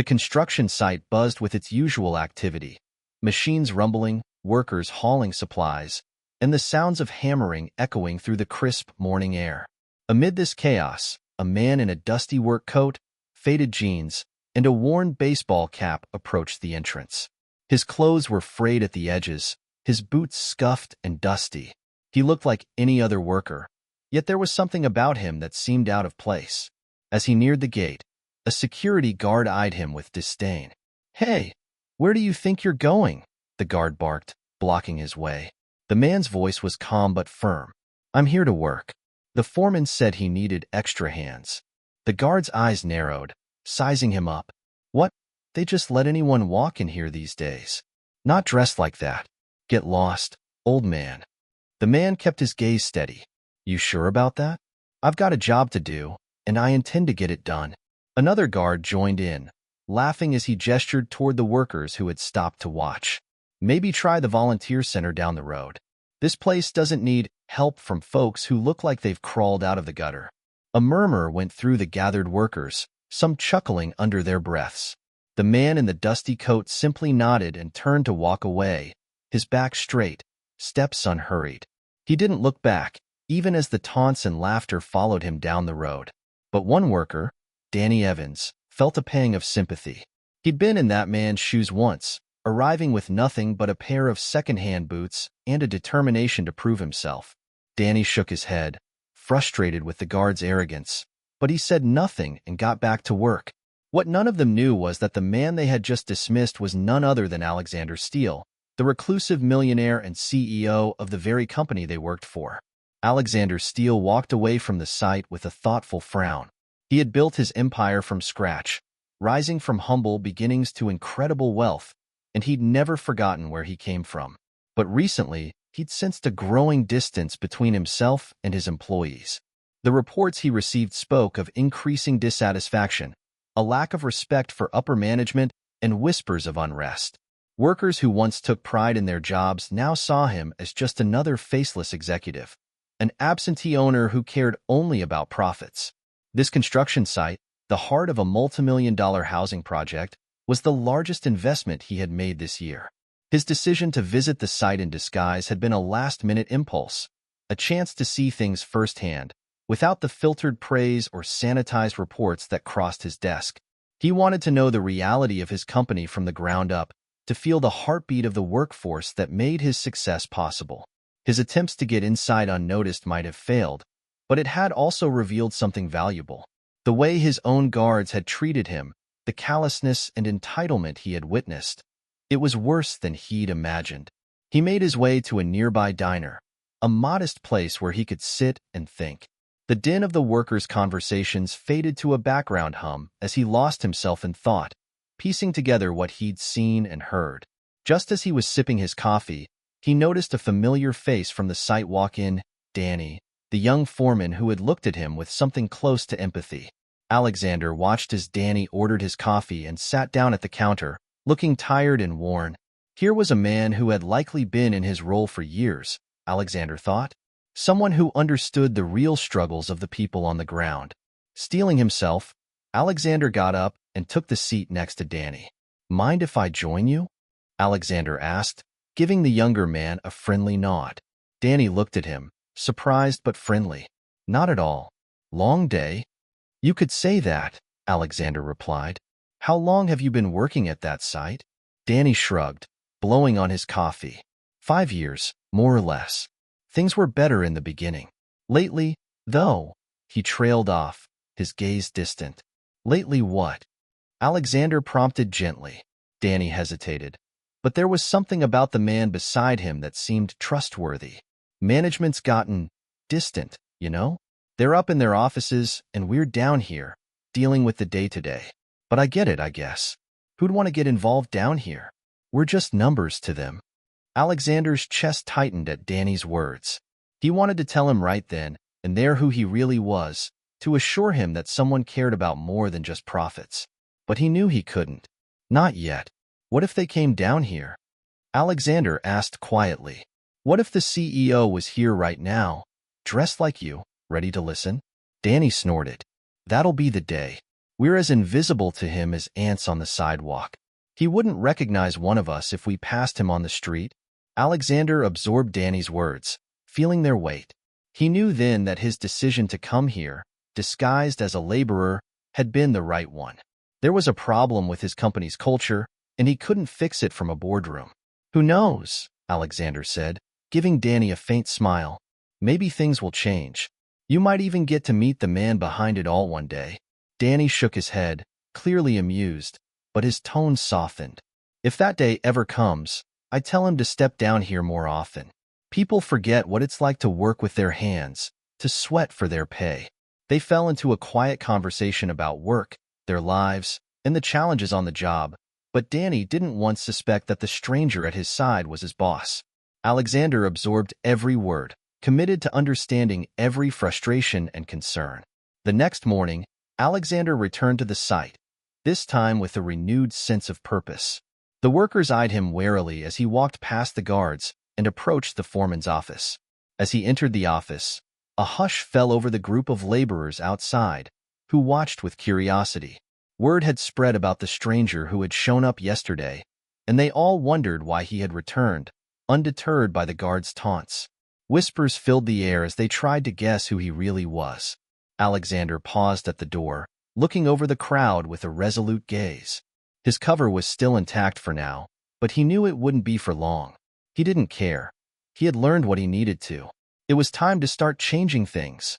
The construction site buzzed with its usual activity, machines rumbling, workers hauling supplies, and the sounds of hammering echoing through the crisp morning air. Amid this chaos, a man in a dusty work coat, faded jeans, and a worn baseball cap approached the entrance. His clothes were frayed at the edges, his boots scuffed and dusty. He looked like any other worker, yet there was something about him that seemed out of place. As he neared the gate, a security guard eyed him with disdain. "Hey, where do you think you're going?" the guard barked, blocking his way. The man's voice was calm but firm. "I'm here to work." The foreman said he needed extra hands. The guard's eyes narrowed, sizing him up. "What? They just let anyone walk in here these days. Not dressed like that. Get lost, old man." The man kept his gaze steady. "You sure about that? I've got a job to do, and I intend to get it done." Another guard joined in, laughing as he gestured toward the workers who had stopped to watch. "Maybe try the volunteer center down the road. This place doesn't need help from folks who look like they've crawled out of the gutter." A murmur went through the gathered workers, some chuckling under their breaths. The man in the dusty coat simply nodded and turned to walk away, his back straight, steps unhurried. He didn't look back, even as the taunts and laughter followed him down the road. But one worker, Danny Evans, felt a pang of sympathy. He'd been in that man's shoes once, arriving with nothing but a pair of second-hand boots and a determination to prove himself. Danny shook his head, frustrated with the guard's arrogance, but he said nothing and got back to work. What none of them knew was that the man they had just dismissed was none other than Alexander Steele, the reclusive millionaire and CEO of the very company they worked for. Alexander Steele walked away from the site with a thoughtful frown. He had built his empire from scratch, rising from humble beginnings to incredible wealth, and he'd never forgotten where he came from. But recently, he'd sensed a growing distance between himself and his employees. The reports he received spoke of increasing dissatisfaction, a lack of respect for upper management, and whispers of unrest. Workers who once took pride in their jobs now saw him as just another faceless executive, an absentee owner who cared only about profits. This construction site, the heart of a multimillion-dollar housing project, was the largest investment he had made this year. His decision to visit the site in disguise had been a last-minute impulse, a chance to see things firsthand, without the filtered praise or sanitized reports that crossed his desk. He wanted to know the reality of his company from the ground up, to feel the heartbeat of the workforce that made his success possible. His attempts to get inside unnoticed might have failed, but it had also revealed something valuable. The way his own guards had treated him, the callousness and entitlement he had witnessed. It was worse than he'd imagined. He made his way to a nearby diner, a modest place where he could sit and think. The din of the workers' conversations faded to a background hum as he lost himself in thought, piecing together what he'd seen and heard. Just as he was sipping his coffee, he noticed a familiar face from the site walk in, Danny, the young foreman who had looked at him with something close to empathy. Alexander watched as Danny ordered his coffee and sat down at the counter, looking tired and worn. Here was a man who had likely been in his role for years, Alexander thought. Someone who understood the real struggles of the people on the ground. Steeling himself, Alexander got up and took the seat next to Danny. "Mind if I join you?" Alexander asked, giving the younger man a friendly nod. Danny looked at him, surprised but friendly. "Not at all. Long day?" "You could say that," Alexander replied. "How long have you been working at that site?" Danny shrugged, blowing on his coffee. 5 years, more or less. Things were better in the beginning. Lately, though, he trailed off, his gaze distant. "Lately what?" Alexander prompted gently. Danny hesitated, but there was something about the man beside him that seemed trustworthy. "Management's gotten distant, you know? They're up in their offices, and we're down here, dealing with the day-to-day. But I get it, I guess. Who'd want to get involved down here? We're just numbers to them." Alexander's chest tightened at Danny's words. He wanted to tell him right then and there who he really was, to assure him that someone cared about more than just profits. But he knew he couldn't. Not yet. What if they came down here? Alexander asked quietly. What if the CEO was here right now, dressed like you, ready to listen? Danny snorted. That'll be the day. We're as invisible to him as ants on the sidewalk. He wouldn't recognize one of us if we passed him on the street. Alexander absorbed Danny's words, feeling their weight. He knew then that his decision to come here, disguised as a laborer, had been the right one. There was a problem with his company's culture, and he couldn't fix it from a boardroom. Who knows, Alexander said, giving Danny a faint smile. Maybe things will change. You might even get to meet the man behind it all one day. Danny shook his head, clearly amused, but his tone softened. If that day ever comes, I tell him to step down here more often. People forget what it's like to work with their hands, to sweat for their pay. They fell into a quiet conversation about work, their lives, and the challenges on the job, but Danny didn't once suspect that the stranger at his side was his boss. Alexander absorbed every word, committed to understanding every frustration and concern. The next morning, Alexander returned to the site, this time with a renewed sense of purpose. The workers eyed him warily as he walked past the guards and approached the foreman's office. As he entered the office, a hush fell over the group of laborers outside, who watched with curiosity. Word had spread about the stranger who had shown up yesterday, and they all wondered why he had returned, undeterred by the guards' taunts. Whispers filled the air as they tried to guess who he really was. Alexander paused at the door, looking over the crowd with a resolute gaze. His cover was still intact for now, but he knew it wouldn't be for long. He didn't care. He had learned what he needed to. It was time to start changing things.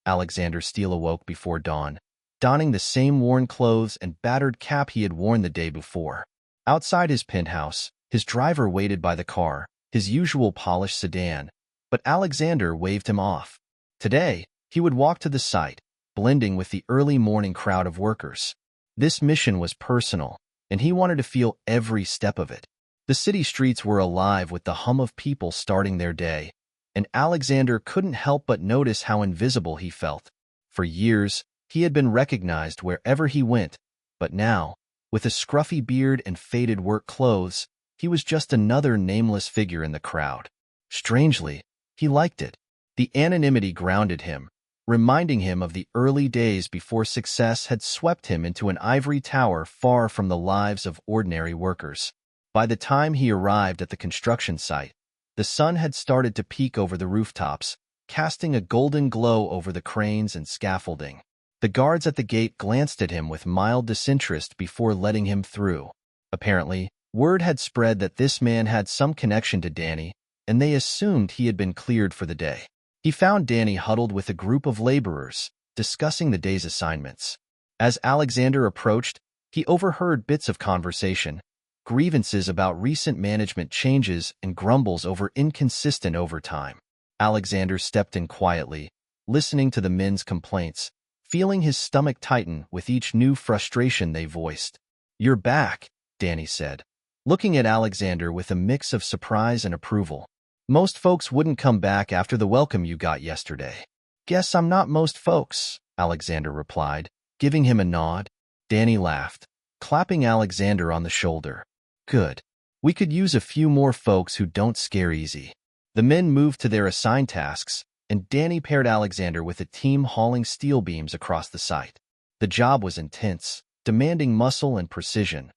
Alexander Steele awoke before dawn, donning the same worn clothes and battered cap he had worn the day before. Outside his penthouse, his driver waited by the car, his usual polished sedan, but Alexander waved him off. Today, he would walk to the site, blending with the early morning crowd of workers. This mission was personal, and he wanted to feel every step of it. The city streets were alive with the hum of people starting their day, and Alexander couldn't help but notice how invisible he felt. For years, he had been recognized wherever he went, but now, with a scruffy beard and faded work clothes, he was just another nameless figure in the crowd. Strangely, he liked it. The anonymity grounded him, reminding him of the early days before success had swept him into an ivory tower far from the lives of ordinary workers. By the time he arrived at the construction site, the sun had started to peek over the rooftops, casting a golden glow over the cranes and scaffolding. The guards at the gate glanced at him with mild disinterest before letting him through. Apparently, word had spread that this man had some connection to Danny, and they assumed he had been cleared for the day. He found Danny huddled with a group of laborers, discussing the day's assignments. As Alexander approached, he overheard bits of conversation, grievances about recent management changes and grumbles over inconsistent overtime. Alexander stepped in quietly, listening to the men's complaints, feeling his stomach tighten with each new frustration they voiced. "You're back," Danny said, looking at Alexander with a mix of surprise and approval. "Most folks wouldn't come back after the welcome you got yesterday." "Guess I'm not most folks," Alexander replied, giving him a nod. Danny laughed, clapping Alexander on the shoulder. "Good. We could use a few more folks who don't scare easy." The men moved to their assigned tasks, and Danny paired Alexander with a team hauling steel beams across the site. The job was intense, demanding muscle and precision,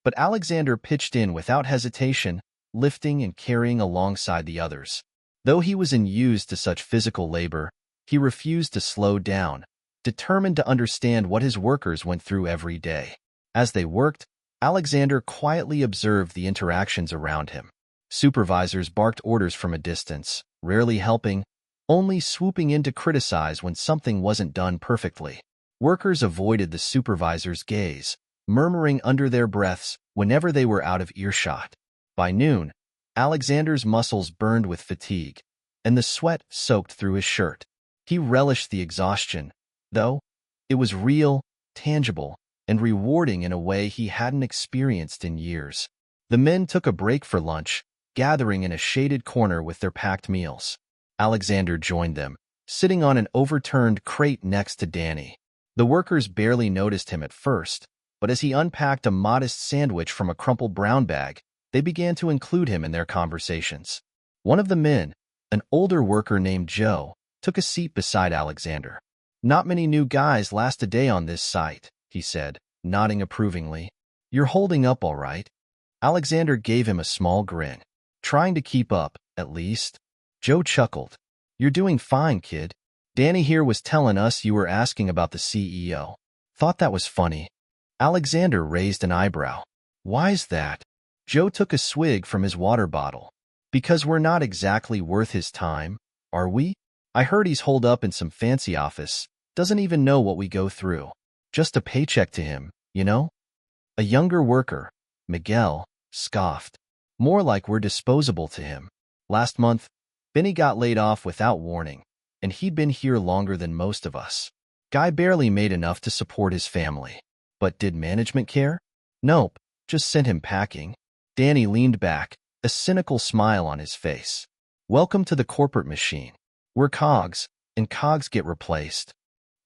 but Alexander pitched in without hesitation, lifting and carrying alongside the others. Though he was unused to such physical labor, he refused to slow down, determined to understand what his workers went through every day. As they worked, Alexander quietly observed the interactions around him. Supervisors barked orders from a distance, rarely helping, only swooping in to criticize when something wasn't done perfectly. Workers avoided the supervisor's gaze, murmuring under their breaths whenever they were out of earshot. By noon, Alexander's muscles burned with fatigue, and the sweat soaked through his shirt. He relished the exhaustion, though. It was real, tangible, and rewarding in a way he hadn't experienced in years. The men took a break for lunch, gathering in a shaded corner with their packed meals. Alexander joined them, sitting on an overturned crate next to Danny. The workers barely noticed him at first, but as he unpacked a modest sandwich from a crumpled brown bag, they began to include him in their conversations. One of the men, an older worker named Joe, took a seat beside Alexander. "Not many new guys last a day on this site," he said, nodding approvingly. You're holding up all right. Alexander gave him a small grin. Trying to keep up, at least. Joe chuckled. You're doing fine, kid. Danny here was telling us you were asking about the CEO. Thought that was funny. Alexander raised an eyebrow. Why's that? Joe took a swig from his water bottle. Because we're not exactly worth his time, are we? I heard he's holed up in some fancy office. Doesn't even know what we go through. Just a paycheck to him, you know? A younger worker, Miguel, scoffed. More like we're disposable to him. Last month, Benny got laid off without warning, and he'd been here longer than most of us. Guy barely made enough to support his family. But did management care? Nope, just sent him packing. Danny leaned back, a cynical smile on his face. Welcome to the corporate machine. We're cogs, and cogs get replaced.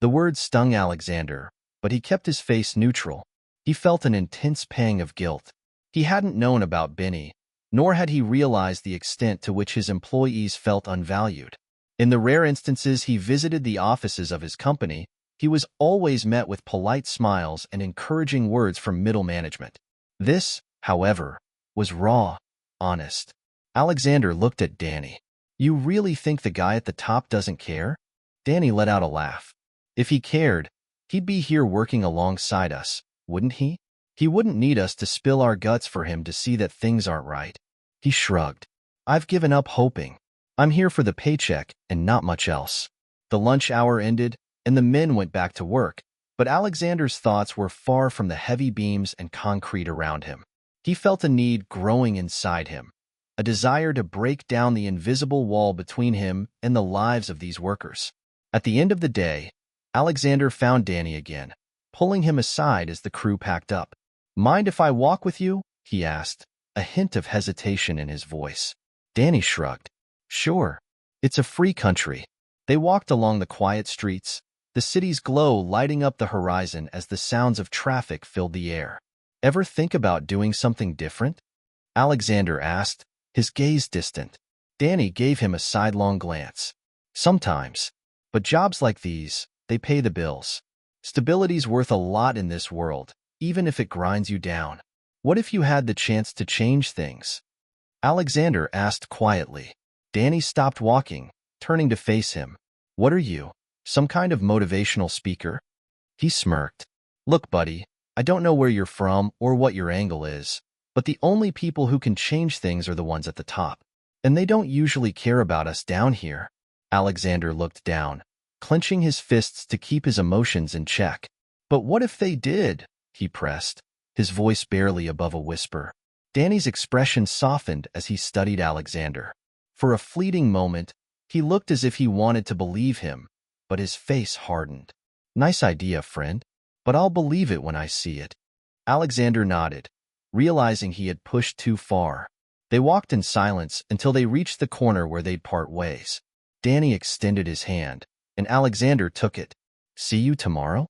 The words stung Alexander, but he kept his face neutral. He felt an intense pang of guilt. He hadn't known about Benny, nor had he realized the extent to which his employees felt unvalued. In the rare instances he visited the offices of his company, he was always met with polite smiles and encouraging words from middle management. This, however, was raw, honest. Alexander looked at Danny. You really think the guy at the top doesn't care? Danny let out a laugh. If he cared, he'd be here working alongside us, wouldn't he? He wouldn't need us to spill our guts for him to see that things aren't right. He shrugged. I've given up hoping. I'm here for the paycheck and not much else. The lunch hour ended, and the men went back to work, but Alexander's thoughts were far from the heavy beams and concrete around him. He felt a need growing inside him, a desire to break down the invisible wall between him and the lives of these workers. At the end of the day, Alexander found Danny again, pulling him aside as the crew packed up. Mind if I walk with you? He asked, a hint of hesitation in his voice. Danny shrugged. Sure. It's a free country. They walked along the quiet streets, the city's glow lighting up the horizon as the sounds of traffic filled the air. Ever think about doing something different? Alexander asked, his gaze distant. Danny gave him a sidelong glance. Sometimes. But jobs like these, they pay the bills. Stability's worth a lot in this world, even if it grinds you down. What if you had the chance to change things? Alexander asked quietly. Danny stopped walking, turning to face him. What are you, some kind of motivational speaker? He smirked. Look, buddy, I don't know where you're from or what your angle is, but the only people who can change things are the ones at the top. And they don't usually care about us down here. Alexander looked down, clenching his fists to keep his emotions in check. But what if they did? He pressed, his voice barely above a whisper. Danny's expression softened as he studied Alexander. For a fleeting moment, he looked as if he wanted to believe him, but his face hardened. Nice idea, friend, but I'll believe it when I see it. Alexander nodded, realizing he had pushed too far. They walked in silence until they reached the corner where they'd part ways. Danny extended his hand, and Alexander took it. See you tomorrow?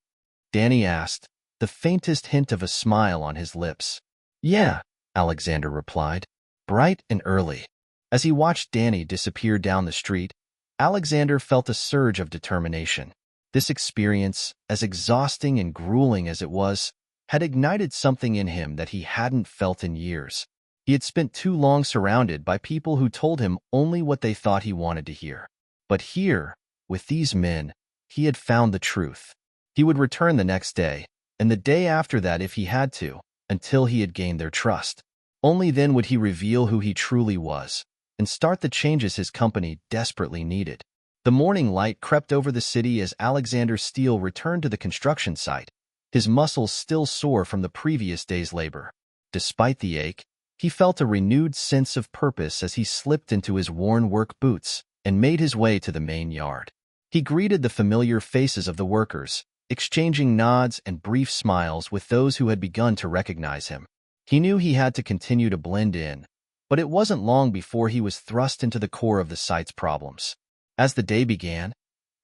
Danny asked, the faintest hint of a smile on his lips. Yeah, Alexander replied, bright and early. As he watched Danny disappear down the street, Alexander felt a surge of determination. This experience, as exhausting and grueling as it was, had ignited something in him that he hadn't felt in years. He had spent too long surrounded by people who told him only what they thought he wanted to hear. But here, with these men, he had found the truth. He would return the next day, and the day after that if he had to, until he had gained their trust. Only then would he reveal who he truly was, and start the changes his company desperately needed. The morning light crept over the city as Alexander Steele returned to the construction site, his muscles still sore from the previous day's labor. Despite the ache, he felt a renewed sense of purpose as he slipped into his worn work boots and made his way to the main yard. He greeted the familiar faces of the workers, exchanging nods and brief smiles with those who had begun to recognize him. He knew he had to continue to blend in, but it wasn't long before he was thrust into the core of the site's problems. As the day began,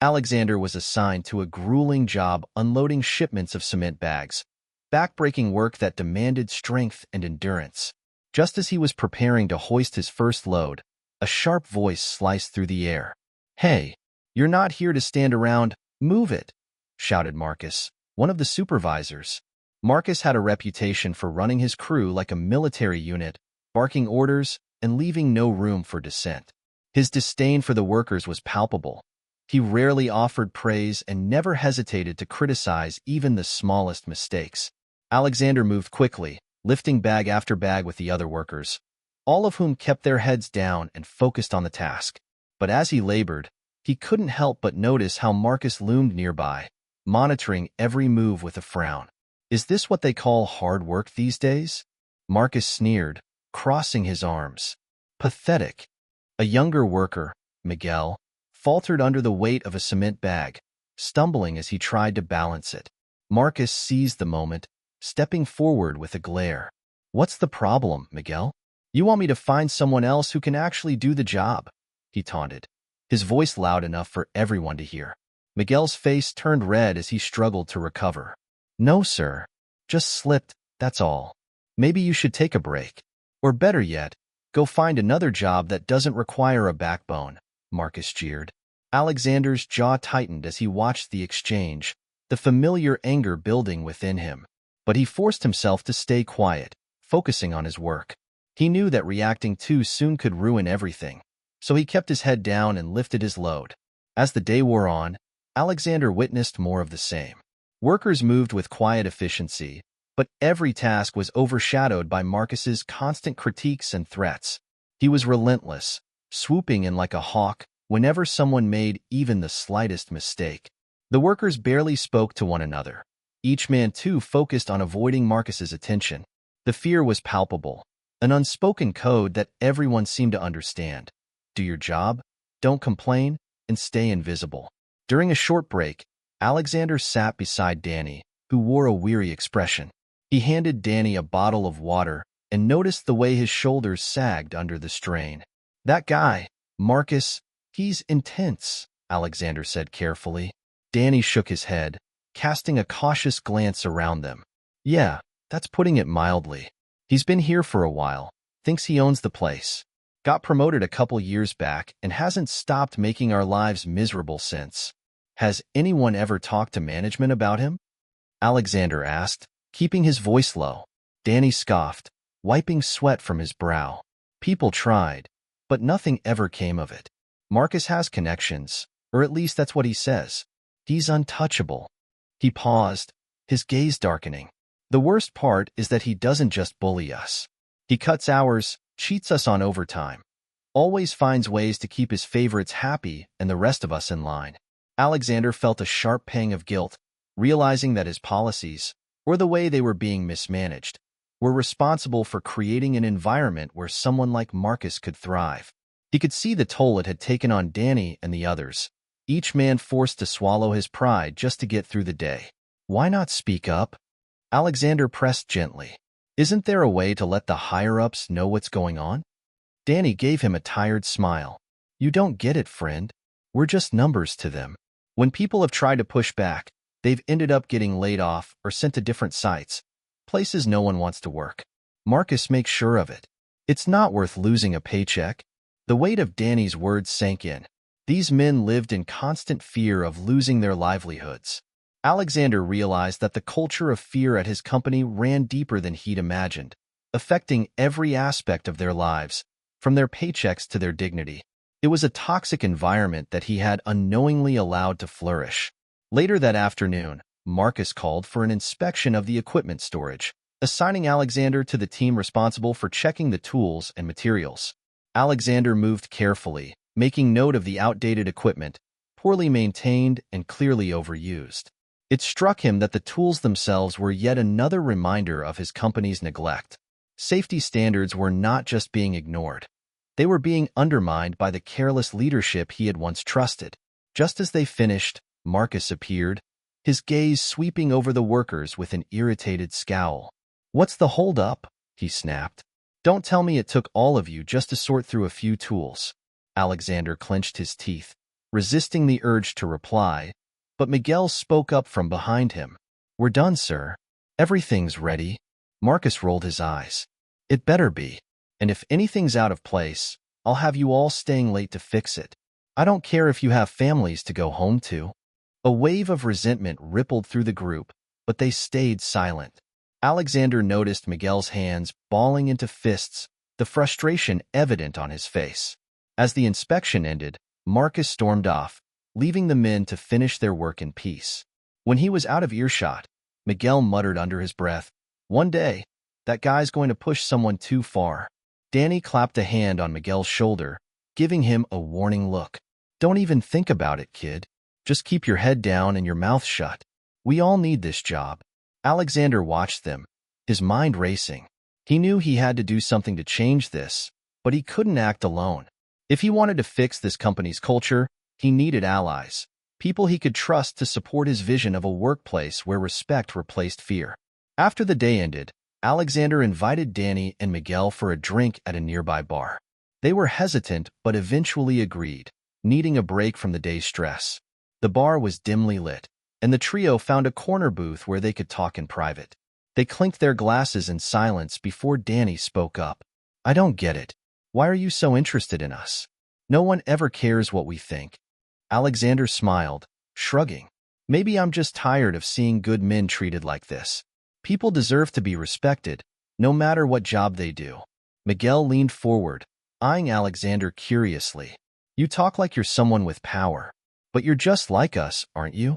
Alexander was assigned to a grueling job unloading shipments of cement bags, back-breaking work that demanded strength and endurance. Just as he was preparing to hoist his first load, a sharp voice sliced through the air. Hey, you're not here to stand around, move it, shouted Marcus, one of the supervisors. Marcus had a reputation for running his crew like a military unit, barking orders and leaving no room for dissent. His disdain for the workers was palpable. He rarely offered praise and never hesitated to criticize even the smallest mistakes. Alexander moved quickly, lifting bag after bag with the other workers, all of whom kept their heads down and focused on the task. But as he labored, he couldn't help but notice how Marcus loomed nearby, monitoring every move with a frown. Is this what they call hard work these days? Marcus sneered, crossing his arms. Pathetic. A younger worker, Miguel, faltered under the weight of a cement bag, stumbling as he tried to balance it. Marcus seized the moment, stepping forward with a glare. What's the problem, Miguel? You want me to find someone else who can actually do the job? He taunted, his voice loud enough for everyone to hear. Miguel's face turned red as he struggled to recover. No, sir. Just slipped, that's all. Maybe you should take a break. Or better yet, go find another job that doesn't require a backbone, Marcus jeered. Alexander's jaw tightened as he watched the exchange, the familiar anger building within him. But he forced himself to stay quiet, focusing on his work. He knew that reacting too soon could ruin everything, so he kept his head down and lifted his load. As the day wore on, Alexander witnessed more of the same. Workers moved with quiet efficiency, but every task was overshadowed by Marcus's constant critiques and threats. He was relentless, swooping in like a hawk whenever someone made even the slightest mistake. The workers barely spoke to one another. Each man, too, focused on avoiding Marcus's attention. The fear was palpable, an unspoken code that everyone seemed to understand. Do your job, don't complain, and stay invisible. During a short break, Alexander sat beside Danny, who wore a weary expression. He handed Danny a bottle of water and noticed the way his shoulders sagged under the strain. That guy, Marcus, he's intense, Alexander said carefully. Danny shook his head, casting a cautious glance around them. Yeah, that's putting it mildly. He's been here for a while, thinks he owns the place. Got promoted a couple years back and hasn't stopped making our lives miserable since. Has anyone ever talked to management about him? Alexander asked, keeping his voice low. Danny scoffed, wiping sweat from his brow. People tried, but nothing ever came of it. Marcus has connections, or at least that's what he says. He's untouchable. He paused, his gaze darkening. The worst part is that he doesn't just bully us. He cuts hours, cheats us on overtime, always finds ways to keep his favorites happy and the rest of us in line. Alexander felt a sharp pang of guilt, realizing that his policies, or the way they were being mismanaged, were responsible for creating an environment where someone like Marcus could thrive. He could see the toll it had taken on Danny and the others, each man forced to swallow his pride just to get through the day. Why not speak up? Alexander pressed gently. Isn't there a way to let the higher-ups know what's going on? Danny gave him a tired smile. You don't get it, friend. We're just numbers to them. When people have tried to push back, they've ended up getting laid off or sent to different sites, places no one wants to work. Marcus makes sure of it. It's not worth losing a paycheck. The weight of Danny's words sank in. These men lived in constant fear of losing their livelihoods. Alexander realized that the culture of fear at his company ran deeper than he'd imagined, affecting every aspect of their lives, from their paychecks to their dignity. It was a toxic environment that he had unknowingly allowed to flourish. Later that afternoon, Marcus called for an inspection of the equipment storage, assigning Alexander to the team responsible for checking the tools and materials. Alexander moved carefully, making note of the outdated equipment, poorly maintained and clearly overused. It struck him that the tools themselves were yet another reminder of his company's neglect. Safety standards were not just being ignored. They were being undermined by the careless leadership he had once trusted. Just as they finished, Marcus appeared, his gaze sweeping over the workers with an irritated scowl. What's the hold-up? He snapped. Don't tell me it took all of you just to sort through a few tools. Alexander clenched his teeth, resisting the urge to reply, but Miguel spoke up from behind him. We're done, sir. Everything's ready. Marcus rolled his eyes. It better be. And if anything's out of place, I'll have you all staying late to fix it. I don't care if you have families to go home to. A wave of resentment rippled through the group, but they stayed silent. Alexander noticed Miguel's hands balling into fists, the frustration evident on his face. As the inspection ended, Marcus stormed off, leaving the men to finish their work in peace. When he was out of earshot, Miguel muttered under his breath, "One day, that guy's going to push someone too far." Danny clapped a hand on Miguel's shoulder, giving him a warning look. "Don't even think about it, kid. Just keep your head down and your mouth shut. We all need this job." Alexander watched them, his mind racing. He knew he had to do something to change this, but he couldn't act alone. If he wanted to fix this company's culture, he needed allies, people he could trust to support his vision of a workplace where respect replaced fear. After the day ended, Alexander invited Danny and Miguel for a drink at a nearby bar. They were hesitant but eventually agreed, needing a break from the day's stress. The bar was dimly lit, and the trio found a corner booth where they could talk in private. They clinked their glasses in silence before Danny spoke up. "I don't get it. Why are you so interested in us? No one ever cares what we think." Alexander smiled, shrugging. "Maybe I'm just tired of seeing good men treated like this. People deserve to be respected, no matter what job they do." Miguel leaned forward, eyeing Alexander curiously. "You talk like you're someone with power, but you're just like us, aren't you?"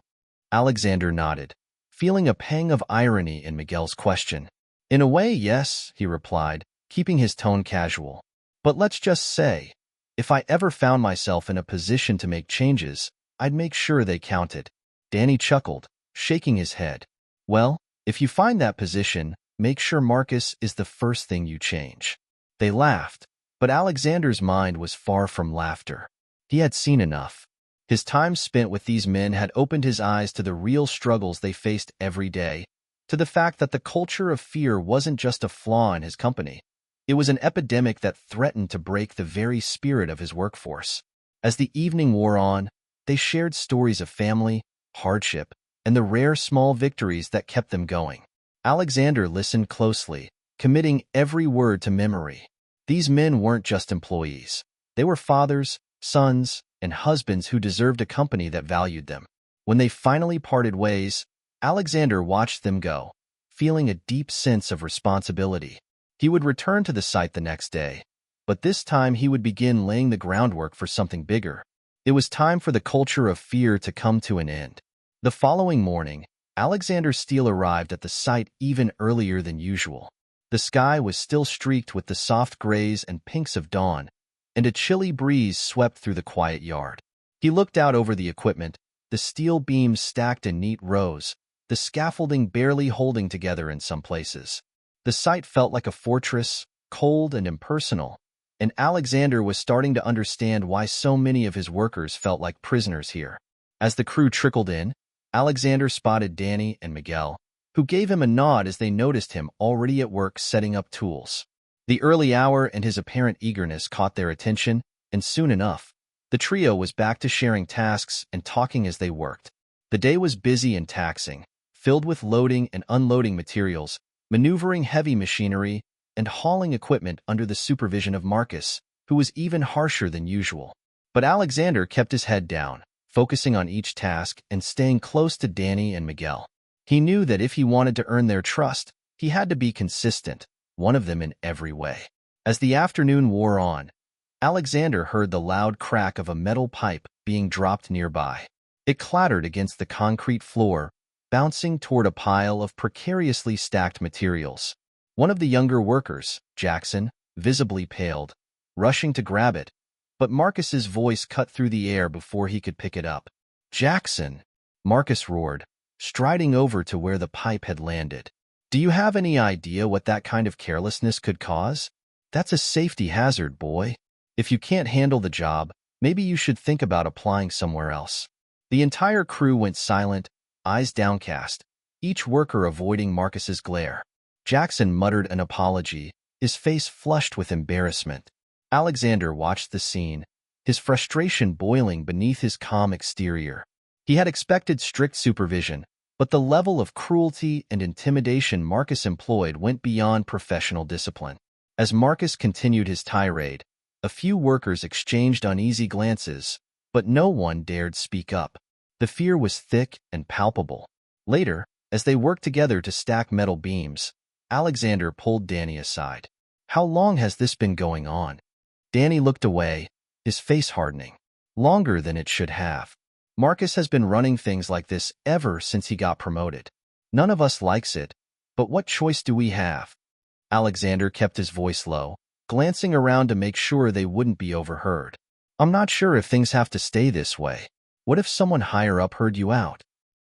Alexander nodded, feeling a pang of irony in Miguel's question. "In a way, yes," he replied, keeping his tone casual. "But let's just say, if I ever found myself in a position to make changes, I'd make sure they counted." Danny chuckled, shaking his head. "Well, if you find that position, make sure Marcus is the first thing you change." They laughed, but Alexander's mind was far from laughter. He had seen enough. His time spent with these men had opened his eyes to the real struggles they faced every day, to the fact that the culture of fear wasn't just a flaw in his company. It was an epidemic that threatened to break the very spirit of his workforce. As the evening wore on, they shared stories of family, hardship, and the rare small victories that kept them going. Alexander listened closely, committing every word to memory. These men weren't just employees. They were fathers, sons, and husbands who deserved a company that valued them. When they finally parted ways, Alexander watched them go, feeling a deep sense of responsibility. He would return to the site the next day, but this time he would begin laying the groundwork for something bigger. It was time for the culture of fear to come to an end. The following morning, Alexander Steele arrived at the site even earlier than usual. The sky was still streaked with the soft grays and pinks of dawn, and a chilly breeze swept through the quiet yard. He looked out over the equipment, the steel beams stacked in neat rows, the scaffolding barely holding together in some places. The site felt like a fortress, cold and impersonal, and Alexander was starting to understand why so many of his workers felt like prisoners here. As the crew trickled in, Alexander spotted Danny and Miguel, who gave him a nod as they noticed him already at work setting up tools. The early hour and his apparent eagerness caught their attention, and soon enough, the trio was back to sharing tasks and talking as they worked. The day was busy and taxing, filled with loading and unloading materials, maneuvering heavy machinery, and hauling equipment under the supervision of Marcus, who was even harsher than usual. But Alexander kept his head down, focusing on each task and staying close to Danny and Miguel. He knew that if he wanted to earn their trust, he had to be consistent, one of them in every way. As the afternoon wore on, Alexander heard the loud crack of a metal pipe being dropped nearby. It clattered against the concrete floor, bouncing toward a pile of precariously stacked materials. One of the younger workers, Jackson, visibly paled, rushing to grab it, but Marcus's voice cut through the air before he could pick it up. "Jackson!" Marcus roared, striding over to where the pipe had landed. "Do you have any idea what that kind of carelessness could cause? That's a safety hazard, boy. If you can't handle the job, maybe you should think about applying somewhere else." The entire crew went silent, eyes downcast, each worker avoiding Marcus's glare. Jackson muttered an apology, his face flushed with embarrassment. Alexander watched the scene, his frustration boiling beneath his calm exterior. He had expected strict supervision, but the level of cruelty and intimidation Marcus employed went beyond professional discipline. As Marcus continued his tirade, a few workers exchanged uneasy glances, but no one dared speak up. The fear was thick and palpable. Later, As they worked together to stack metal beams, Alexander pulled Danny aside. "How long has this been going on?" Danny looked away, his face hardening. "Longer than it should have. Marcus has been running things like this ever since he got promoted. None of us likes it, but what choice do we have?" Alexander kept his voice low, glancing around to make sure they wouldn't be overheard. "I'm not sure if things have to stay this way. What if someone higher up heard you out?"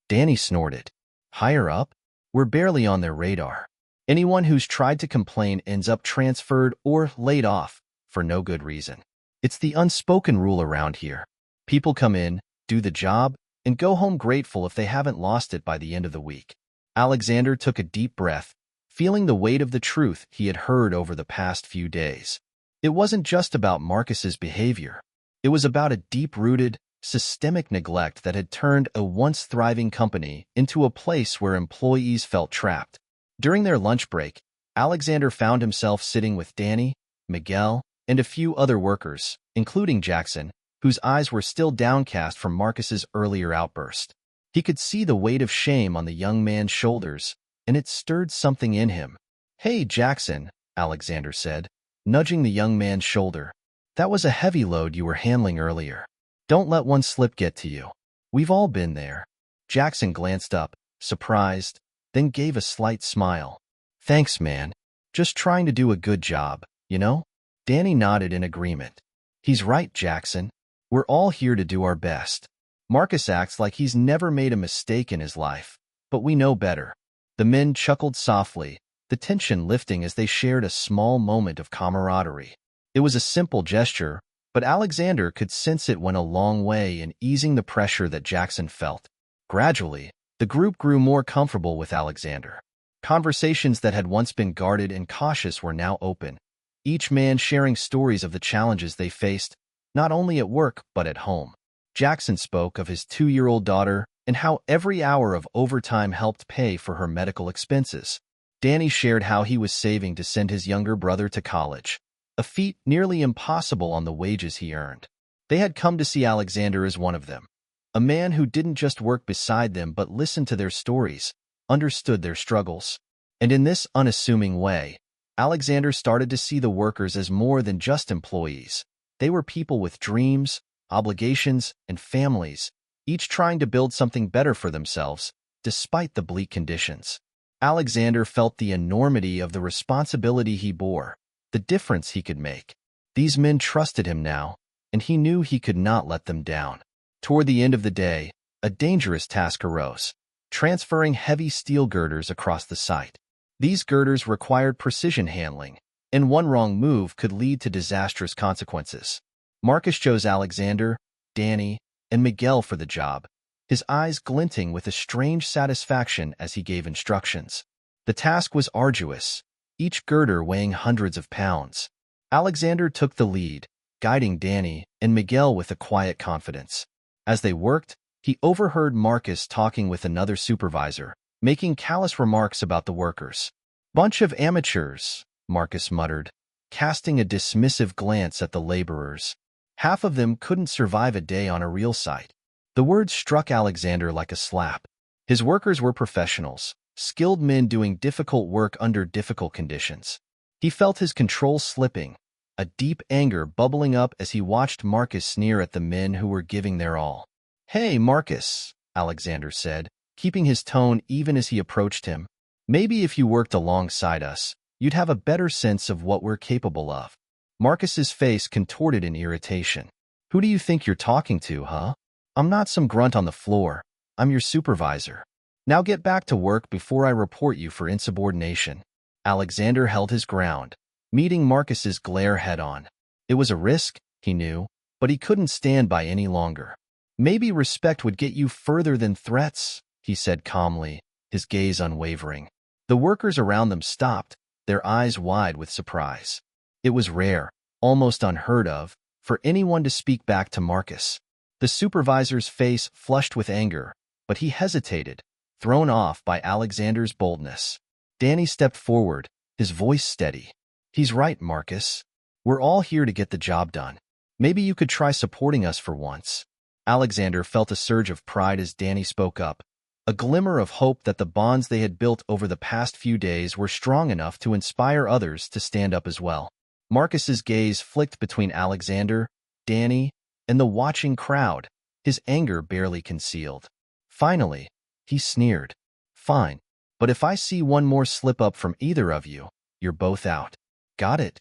Danny snorted. "Higher up? We're barely on their radar. Anyone who's tried to complain ends up transferred or laid off for no good reason. It's the unspoken rule around here. People come in, do the job, and go home grateful if they haven't lost it by the end of the week." Alexander took a deep breath, feeling the weight of the truth he had heard over the past few days. It wasn't just about Marcus's behavior. It was about a deep-rooted, systemic neglect that had turned a once-thriving company into a place where employees felt trapped. During their lunch break, Alexander found himself sitting with Danny, Miguel, and a few other workers, including Jackson, whose eyes were still downcast from Marcus's earlier outburst. He could see the weight of shame on the young man's shoulders, and it stirred something in him. "Hey, Jackson," Alexander said, nudging the young man's shoulder. "That was a heavy load you were handling earlier. Don't let one slip get to you. We've all been there." Jackson glanced up, surprised, then gave a slight smile. "Thanks, man. Just trying to do a good job, you know?" Danny nodded in agreement. "He's right, Jackson. We're all here to do our best. Marcus acts like he's never made a mistake in his life, but we know better." The men chuckled softly, the tension lifting as they shared a small moment of camaraderie. It was a simple gesture, but Alexander could sense it went a long way in easing the pressure that Jackson felt. Gradually, the group grew more comfortable with Alexander. Conversations that had once been guarded and cautious were now open, each man sharing stories of the challenges they faced, not only at work but at home. Jackson spoke of his 2-year-old daughter and how every hour of overtime helped pay for her medical expenses. Danny shared how he was saving to send his younger brother to college, a feat nearly impossible on the wages he earned. They had come to see Alexander as one of them, a man who didn't just work beside them but listened to their stories, understood their struggles. And in this unassuming way, Alexander started to see the workers as more than just employees. They were people with dreams, obligations, and families, each trying to build something better for themselves, despite the bleak conditions. Alexander felt the enormity of the responsibility he bore, the difference he could make. These men trusted him now, and he knew he could not let them down. Toward the end of the day, a dangerous task arose, transferring heavy steel girders across the site. These girders required precision handling, and one wrong move could lead to disastrous consequences. Marcus chose Alexander, Danny, and Miguel for the job, his eyes glinting with a strange satisfaction as he gave instructions. The task was arduous, each girder weighing hundreds of pounds. Alexander took the lead, guiding Danny and Miguel with a quiet confidence. As they worked, he overheard Marcus talking with another supervisor, making callous remarks about the workers. "Bunch of amateurs," Marcus muttered, casting a dismissive glance at the laborers. Half of them couldn't survive a day on a real site. The words struck Alexander like a slap. His workers were professionals, skilled men doing difficult work under difficult conditions. He felt his control slipping, a deep anger bubbling up as he watched Marcus sneer at the men who were giving their all. "Hey, Marcus," Alexander said, keeping his tone even as he approached him. "Maybe if you worked alongside us, you'd have a better sense of what we're capable of." Marcus's face contorted in irritation. "Who do you think you're talking to, huh? I'm not some grunt on the floor. I'm your supervisor. Now get back to work before I report you for insubordination." Alexander held his ground, meeting Marcus's glare head-on. It was a risk, he knew, but he couldn't stand by any longer. "Maybe respect would get you further than threats," he said calmly, his gaze unwavering. The workers around them stopped, their eyes wide with surprise. It was rare, almost unheard of, for anyone to speak back to Marcus. The supervisor's face flushed with anger, but he hesitated, thrown off by Alexander's boldness. Danny stepped forward, his voice steady. "He's right, Marcus. We're all here to get the job done. Maybe you could try supporting us for once." Alexander felt a surge of pride as Danny spoke up, a glimmer of hope that the bonds they had built over the past few days were strong enough to inspire others to stand up as well. Marcus's gaze flicked between Alexander, Danny, and the watching crowd, his anger barely concealed. Finally, he sneered. Fine, but if I see one more slip-up from either of you, you're both out. Got it?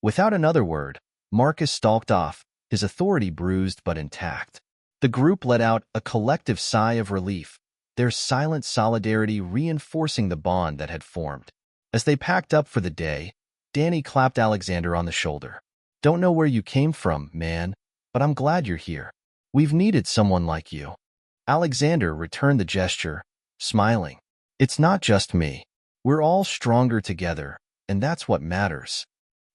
Without another word, Marcus stalked off, his authority bruised but intact. The group let out a collective sigh of relief, their silent solidarity reinforcing the bond that had formed. As they packed up for the day, Danny clapped Alexander on the shoulder. Don't know where you came from, man, but I'm glad you're here. We've needed someone like you. Alexander returned the gesture, smiling. It's not just me. We're all stronger together, and that's what matters.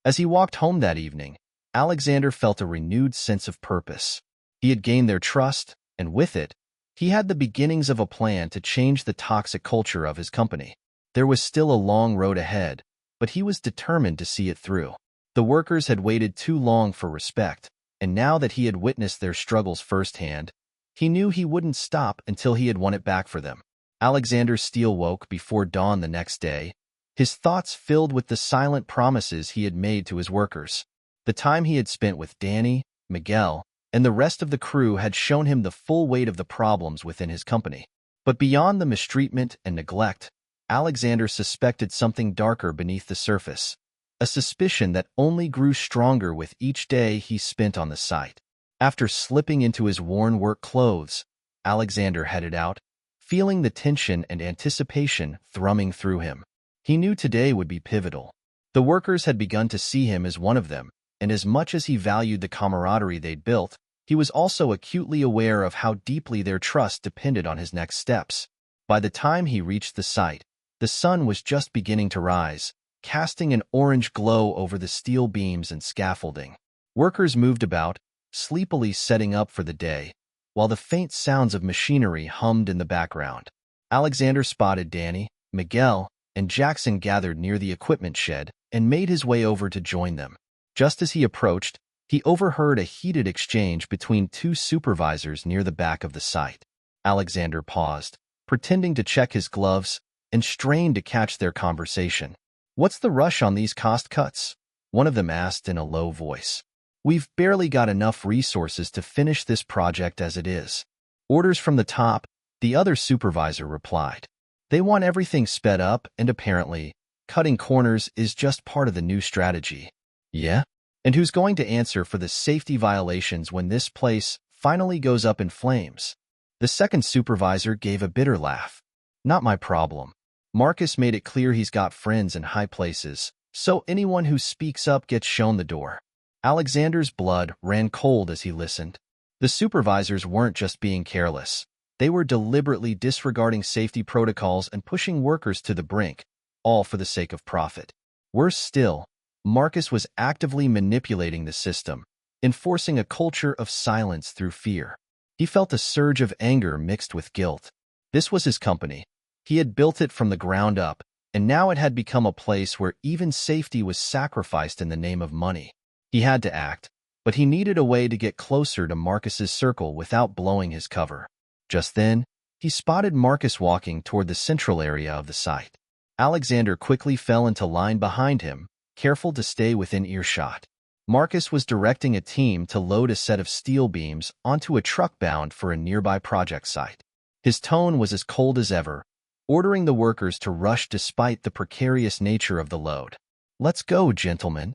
As he walked home that evening, Alexander felt a renewed sense of purpose. He had gained their trust, and with it, he had the beginnings of a plan to change the toxic culture of his company. There was still a long road ahead, but he was determined to see it through. The workers had waited too long for respect, and now that he had witnessed their struggles firsthand, he knew he wouldn't stop until he had won it back for them. Alexander Steele woke before dawn the next day, his thoughts filled with the silent promises he had made to his workers. The time he had spent with Danny, Miguel, and the rest of the crew had shown him the full weight of the problems within his company. But beyond the mistreatment and neglect, Alexander suspected something darker beneath the surface, a suspicion that only grew stronger with each day he spent on the site. After slipping into his worn work clothes, Alexander headed out, feeling the tension and anticipation thrumming through him. He knew today would be pivotal. The workers had begun to see him as one of them, and as much as he valued the camaraderie they'd built, he was also acutely aware of how deeply their trust depended on his next steps. By the time he reached the site, the sun was just beginning to rise, casting an orange glow over the steel beams and scaffolding. Workers moved about, sleepily setting up for the day, while the faint sounds of machinery hummed in the background. Alexander spotted Danny, Miguel, and Jackson gathered near the equipment shed and made his way over to join them. Just as he approached, he overheard a heated exchange between two supervisors near the back of the site. Alexander paused, pretending to check his gloves, and strained to catch their conversation. What's the rush on these cost cuts? One of them asked in a low voice. We've barely got enough resources to finish this project as it is. Orders from the top, the other supervisor replied. They want everything sped up, and apparently, cutting corners is just part of the new strategy. Yeah? And who's going to answer for the safety violations when this place finally goes up in flames? The second supervisor gave a bitter laugh. Not my problem. Marcus made it clear he's got friends in high places, so anyone who speaks up gets shown the door. Alexander's blood ran cold as he listened. The supervisors weren't just being careless. They were deliberately disregarding safety protocols and pushing workers to the brink, all for the sake of profit. Worse still, Marcus was actively manipulating the system, enforcing a culture of silence through fear. He felt a surge of anger mixed with guilt. This was his company. He had built it from the ground up, and now it had become a place where even safety was sacrificed in the name of money. He had to act, but he needed a way to get closer to Marcus's circle without blowing his cover. Just then, he spotted Marcus walking toward the central area of the site. Alexander quickly fell into line behind him, careful to stay within earshot. Marcus was directing a team to load a set of steel beams onto a truck bound for a nearby project site. His tone was as cold as ever, ordering the workers to rush despite the precarious nature of the load. Let's go, gentlemen,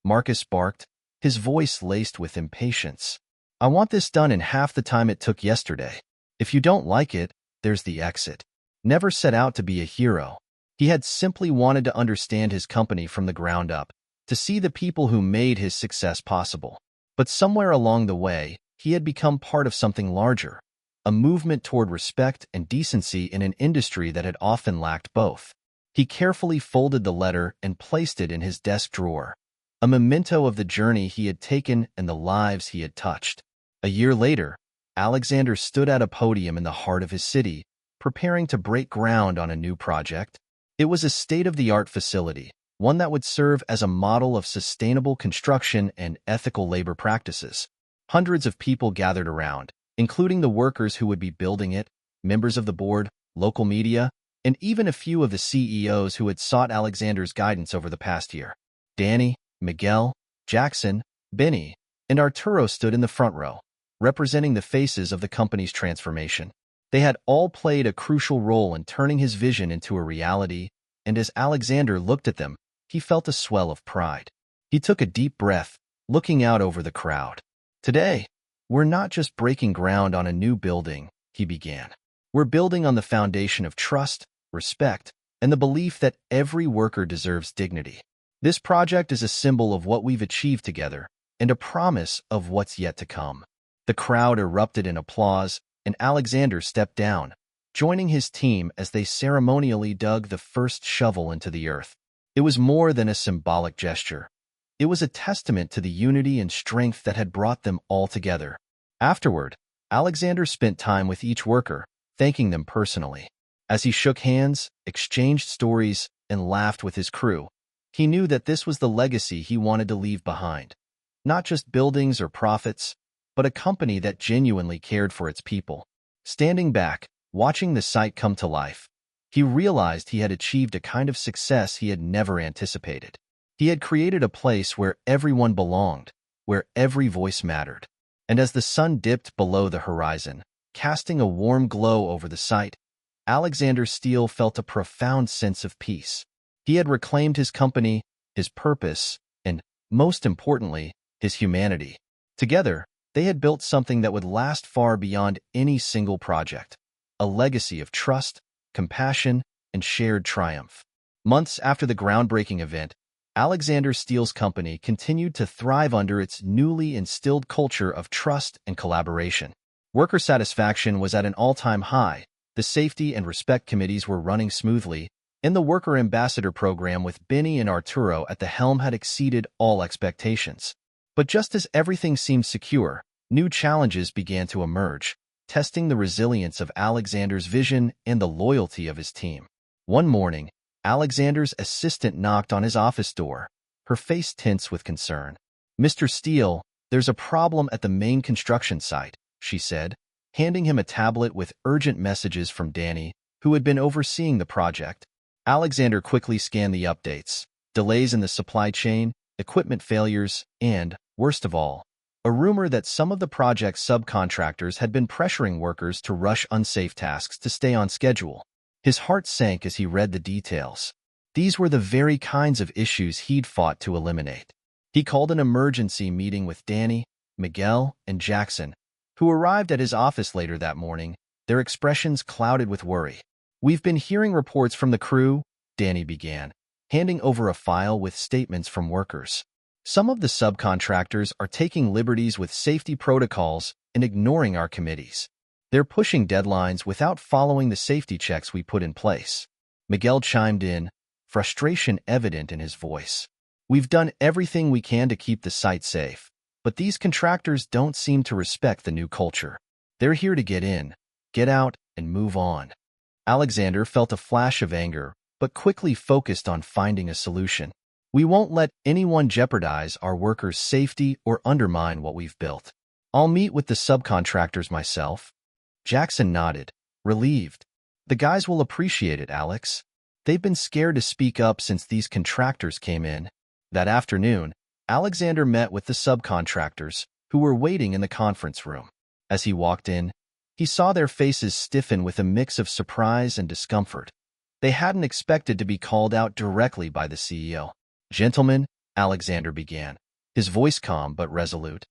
Marcus barked, his voice laced with impatience. I want this done in half the time it took yesterday. If you don't like it, there's the exit. Never set out to be a hero. He had simply wanted to understand his company from the ground up, to see the people who made his success possible. But somewhere along the way, he had become part of something larger, a movement toward respect and decency in an industry that had often lacked both. He carefully folded the letter and placed it in his desk drawer, a memento of the journey he had taken and the lives he had touched. A year later, Alexander stood at a podium in the heart of his city, preparing to break ground on a new project. It was a state-of-the-art facility, one that would serve as a model of sustainable construction and ethical labor practices. Hundreds of people gathered around, including the workers who would be building it, members of the board, local media, and even a few of the CEOs who had sought Alexander's guidance over the past year. Danny, Miguel, Jackson, Benny, and Arturo stood in the front row, representing the faces of the company's transformation. They had all played a crucial role in turning his vision into a reality, and as Alexander looked at them, he felt a swell of pride. He took a deep breath, looking out over the crowd. Today, we're not just breaking ground on a new building, he began. We're building on the foundation of trust, respect, and the belief that every worker deserves dignity. This project is a symbol of what we've achieved together and a promise of what's yet to come. The crowd erupted in applause, and Alexander stepped down, joining his team as they ceremonially dug the first shovel into the earth. It was more than a symbolic gesture. It was a testament to the unity and strength that had brought them all together. Afterward, Alexander spent time with each worker, thanking them personally. As he shook hands, exchanged stories, and laughed with his crew, he knew that this was the legacy he wanted to leave behind. Not just buildings or profits, but a company that genuinely cared for its people. Standing back, watching the site come to life, he realized he had achieved a kind of success he had never anticipated. He had created a place where everyone belonged, where every voice mattered. And as the sun dipped below the horizon, casting a warm glow over the site, Alexander Steele felt a profound sense of peace. He had reclaimed his company, his purpose, and, most importantly, his humanity. Together, they had built something that would last far beyond any single project, a legacy of trust, compassion, and shared triumph. Months after the groundbreaking event, Alexander Steele's company continued to thrive under its newly instilled culture of trust and collaboration. Worker satisfaction was at an all-time high, the safety and respect committees were running smoothly, and the Worker Ambassador program with Benny and Arturo at the helm had exceeded all expectations. But just as everything seemed secure, new challenges began to emerge, testing the resilience of Alexander's vision and the loyalty of his team. One morning, Alexander's assistant knocked on his office door, her face tense with concern. "Mr. Steele, there's a problem at the main construction site," she said, handing him a tablet with urgent messages from Danny, who had been overseeing the project. Alexander quickly scanned the updates: delays in the supply chain, equipment failures, and, worst of all, a rumor that some of the project's subcontractors had been pressuring workers to rush unsafe tasks to stay on schedule. His heart sank as he read the details. These were the very kinds of issues he'd fought to eliminate. He called an emergency meeting with Danny, Miguel, and Jackson, who arrived at his office later that morning, their expressions clouded with worry. "We've been hearing reports from the crew," Danny began, handing over a file with statements from workers. "Some of the subcontractors are taking liberties with safety protocols and ignoring our committees. They're pushing deadlines without following the safety checks we put in place." Miguel chimed in, frustration evident in his voice. "We've done everything we can to keep the site safe, but these contractors don't seem to respect the new culture. They're here to get in, get out, and move on." Alexander felt a flash of anger, but quickly focused on finding a solution. "We won't let anyone jeopardize our workers' safety or undermine what we've built. I'll meet with the subcontractors myself." Jackson nodded, relieved. "The guys will appreciate it, Alex. They've been scared to speak up since these contractors came in." That afternoon, Alexander met with the subcontractors, who were waiting in the conference room. As he walked in, he saw their faces stiffen with a mix of surprise and discomfort. They hadn't expected to be called out directly by the CEO. "Gentlemen," Alexander began, his voice calm but resolute,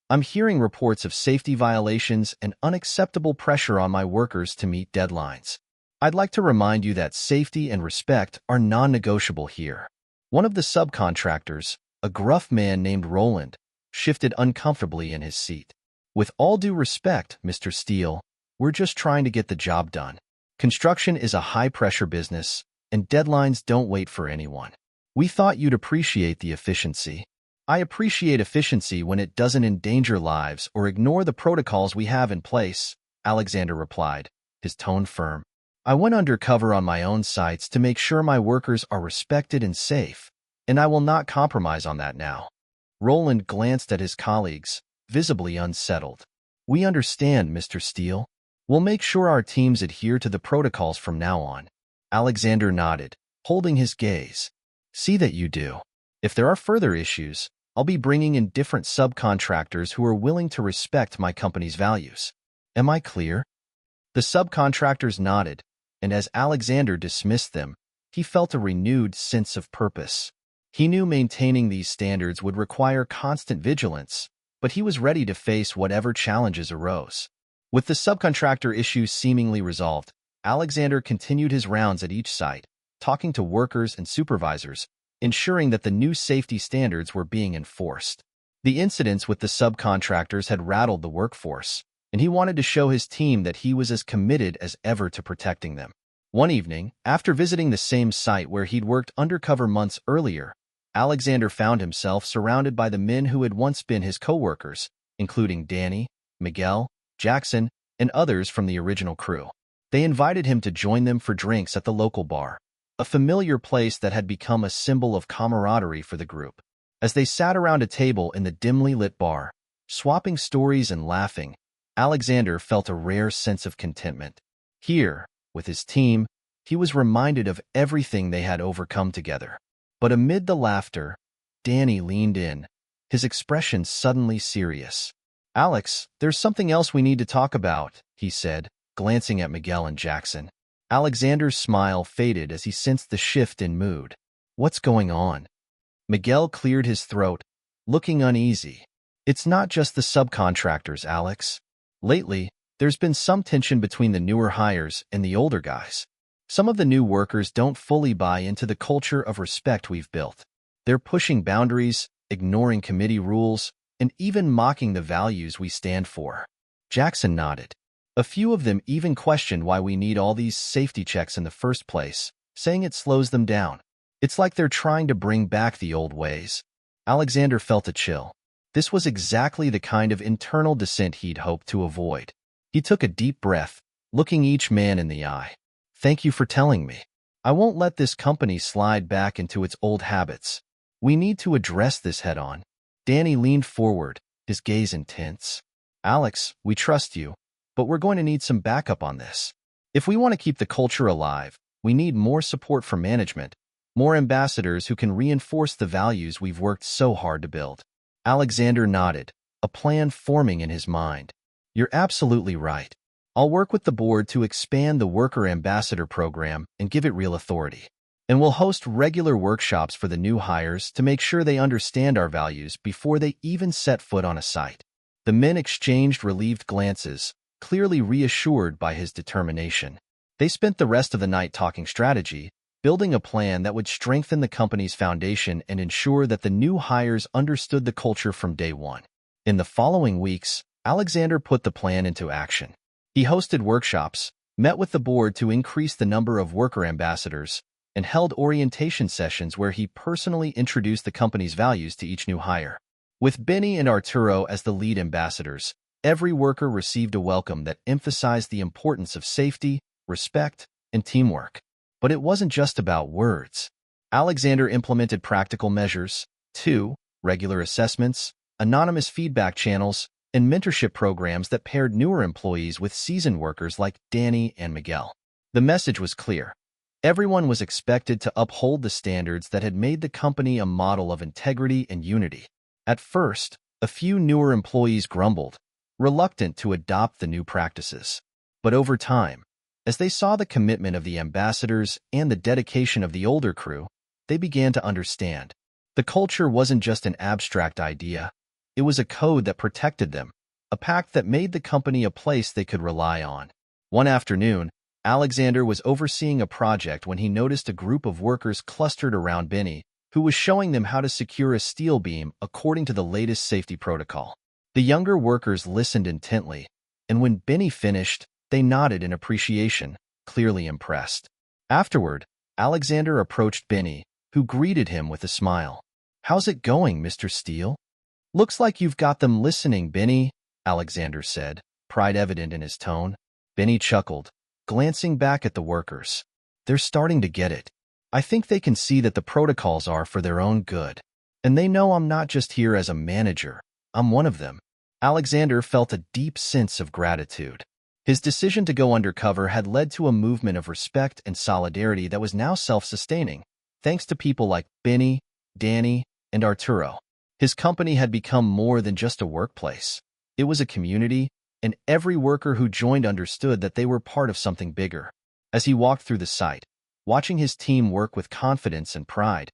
"I'm hearing reports of safety violations and unacceptable pressure on my workers to meet deadlines. I'd like to remind you that safety and respect are non-negotiable here." One of the subcontractors, a gruff man named Roland, shifted uncomfortably in his seat. "With all due respect, Mr. Steele, we're just trying to get the job done. Construction is a high-pressure business, and deadlines don't wait for anyone. We thought you'd appreciate the efficiency." "I appreciate efficiency when it doesn't endanger lives or ignore the protocols we have in place," Alexander replied, his tone firm. "I went undercover on my own sites to make sure my workers are respected and safe, and I will not compromise on that now." Roland glanced at his colleagues, visibly unsettled. "We understand, Mr. Steele. We'll make sure our teams adhere to the protocols from now on. Alexander nodded, holding his gaze. See that you do. If there are further issues, I'll be bringing in different subcontractors who are willing to respect my company's values. Am I clear? The subcontractors nodded, and as Alexander dismissed them, he felt a renewed sense of purpose. He knew maintaining these standards would require constant vigilance, but he was ready to face whatever challenges arose. With the subcontractor issues seemingly resolved, Alexander continued his rounds at each site, talking to workers and supervisors, ensuring that the new safety standards were being enforced. The incidents with the subcontractors had rattled the workforce, and he wanted to show his team that he was as committed as ever to protecting them. One evening, after visiting the same site where he'd worked undercover months earlier, Alexander found himself surrounded by the men who had once been his co-workers, including Danny, Miguel, Jackson, and others from the original crew. They invited him to join them for drinks at the local bar, a familiar place that had become a symbol of camaraderie for the group. As they sat around a table in the dimly lit bar, swapping stories and laughing, Alexander felt a rare sense of contentment. Here, with his team, he was reminded of everything they had overcome together. But amid the laughter, Danny leaned in, his expression suddenly serious. "Alex, there's something else we need to talk about," he said, glancing at Miguel and Jackson. Alexander's smile faded as he sensed the shift in mood. "What's going on?" Miguel cleared his throat, looking uneasy. "It's not just the subcontractors, Alex. Lately, there's been some tension between the newer hires and the older guys. Some of the new workers don't fully buy into the culture of respect we've built. They're pushing boundaries, ignoring committee rules, and even mocking the values we stand for." Jackson nodded. A few of them even questioned why we need all these safety checks in the first place, saying it slows them down. It's like they're trying to bring back the old ways. Alexander felt a chill. This was exactly the kind of internal dissent he'd hoped to avoid. He took a deep breath, looking each man in the eye. "Thank you for telling me. I won't let this company slide back into its old habits. We need to address this head-on." Danny leaned forward, his gaze intense. "Alex, we trust you, but we're going to need some backup on this. If we want to keep the culture alive, we need more support from management, more ambassadors who can reinforce the values we've worked so hard to build." Alexander nodded, a plan forming in his mind. "You're absolutely right. I'll work with the board to expand the Worker Ambassador program and give it real authority. And we'll host regular workshops for the new hires to make sure they understand our values before they even set foot on a site." The men exchanged relieved glances, clearly reassured by his determination. They spent the rest of the night talking strategy, building a plan that would strengthen the company's foundation and ensure that the new hires understood the culture from day one. In the following weeks, Alexander put the plan into action. He hosted workshops, met with the board to increase the number of worker ambassadors, and held orientation sessions where he personally introduced the company's values to each new hire. With Benny and Arturo as the lead ambassadors, every worker received a welcome that emphasized the importance of safety, respect, and teamwork. But it wasn't just about words. Alexander implemented practical measures, too: regular assessments, anonymous feedback channels, and mentorship programs that paired newer employees with seasoned workers like Danny and Miguel. The message was clear. Everyone was expected to uphold the standards that had made the company a model of integrity and unity. At first, a few newer employees grumbled, reluctant to adopt the new practices. But over time, as they saw the commitment of the ambassadors and the dedication of the older crew, they began to understand. The culture wasn't just an abstract idea. It was a code that protected them, a pact that made the company a place they could rely on. One afternoon, Alexander was overseeing a project when he noticed a group of workers clustered around Benny, who was showing them how to secure a steel beam according to the latest safety protocol. The younger workers listened intently, and when Benny finished, they nodded in appreciation, clearly impressed. Afterward, Alexander approached Benny, who greeted him with a smile. "How's it going, Mr. Steele?" "Looks like you've got them listening, Benny," Alexander said, pride evident in his tone. Benny chuckled, glancing back at the workers. "They're starting to get it. I think they can see that the protocols are for their own good. And they know I'm not just here as a manager. I'm one of them." Alexander felt a deep sense of gratitude. His decision to go undercover had led to a movement of respect and solidarity that was now self-sustaining, thanks to people like Benny, Danny, and Arturo. His company had become more than just a workplace. It was a community, and every worker who joined understood that they were part of something bigger. As he walked through the site, watching his team work with confidence and pride,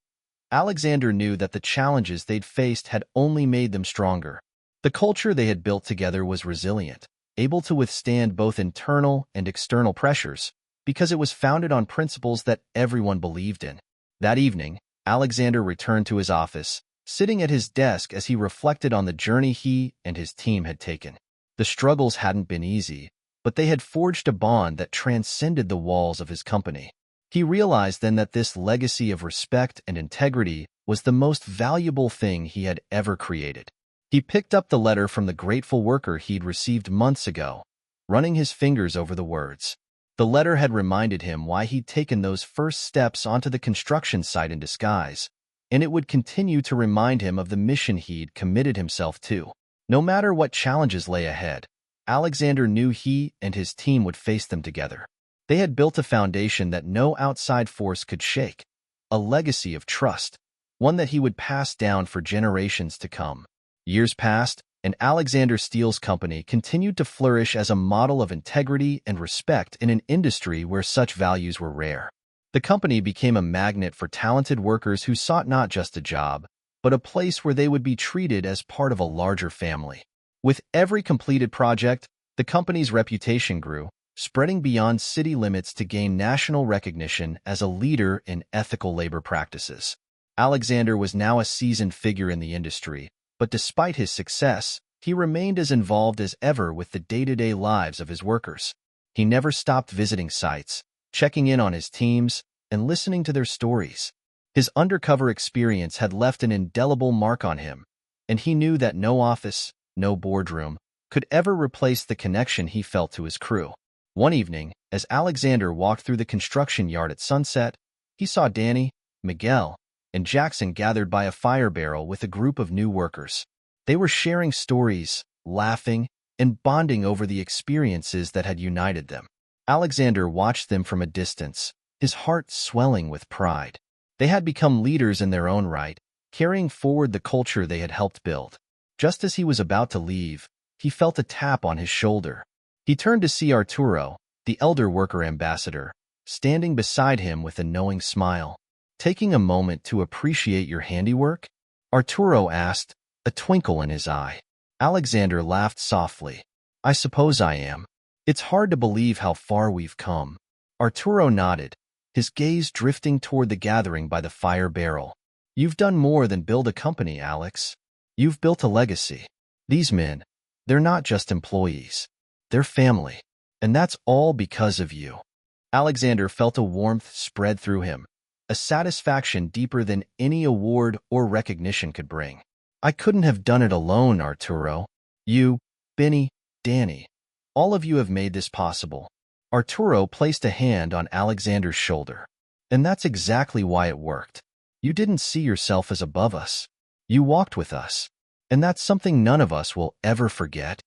Alexander knew that the challenges they'd faced had only made them stronger. The culture they had built together was resilient, able to withstand both internal and external pressures, because it was founded on principles that everyone believed in. That evening, Alexander returned to his office, sitting at his desk as he reflected on the journey he and his team had taken. The struggles hadn't been easy, but they had forged a bond that transcended the walls of his company. He realized then that this legacy of respect and integrity was the most valuable thing he had ever created. He picked up the letter from the grateful worker he'd received months ago, running his fingers over the words. The letter had reminded him why he'd taken those first steps onto the construction site in disguise, and it would continue to remind him of the mission he'd committed himself to. No matter what challenges lay ahead, Alexander knew he and his team would face them together. They had built a foundation that no outside force could shake, a legacy of trust, one that he would pass down for generations to come. Years passed, and Alexander Steele's company continued to flourish as a model of integrity and respect in an industry where such values were rare. The company became a magnet for talented workers who sought not just a job, but a place where they would be treated as part of a larger family. With every completed project, the company's reputation grew, spreading beyond city limits to gain national recognition as a leader in ethical labor practices. Alexander was now a seasoned figure in the industry, but despite his success, he remained as involved as ever with the day-to-day lives of his workers. He never stopped visiting sites, checking in on his teams, and listening to their stories. His undercover experience had left an indelible mark on him, and he knew that no office, no boardroom, could ever replace the connection he felt to his crew. One evening, as Alexander walked through the construction yard at sunset, he saw Danny, Miguel, and Jackson gathered by a fire barrel with a group of new workers. They were sharing stories, laughing, and bonding over the experiences that had united them. Alexander watched them from a distance, his heart swelling with pride. They had become leaders in their own right, carrying forward the culture they had helped build. Just as he was about to leave, he felt a tap on his shoulder. He turned to see Arturo, the elder worker ambassador, standing beside him with a knowing smile. "Taking a moment to appreciate your handiwork?" Arturo asked, a twinkle in his eye. Alexander laughed softly. "I suppose I am. It's hard to believe how far we've come." Arturo nodded, his gaze drifting toward the gathering by the fire barrel. "You've done more than build a company, Alex. You've built a legacy. These men, they're not just employees. They're family. And that's all because of you." Alexander felt a warmth spread through him, a satisfaction deeper than any award or recognition could bring. "I couldn't have done it alone, Arturo. You, Benny, Danny, all of you have made this possible." Arturo placed a hand on Alexander's shoulder. "And that's exactly why it worked. You didn't see yourself as above us. You walked with us. And that's something none of us will ever forget."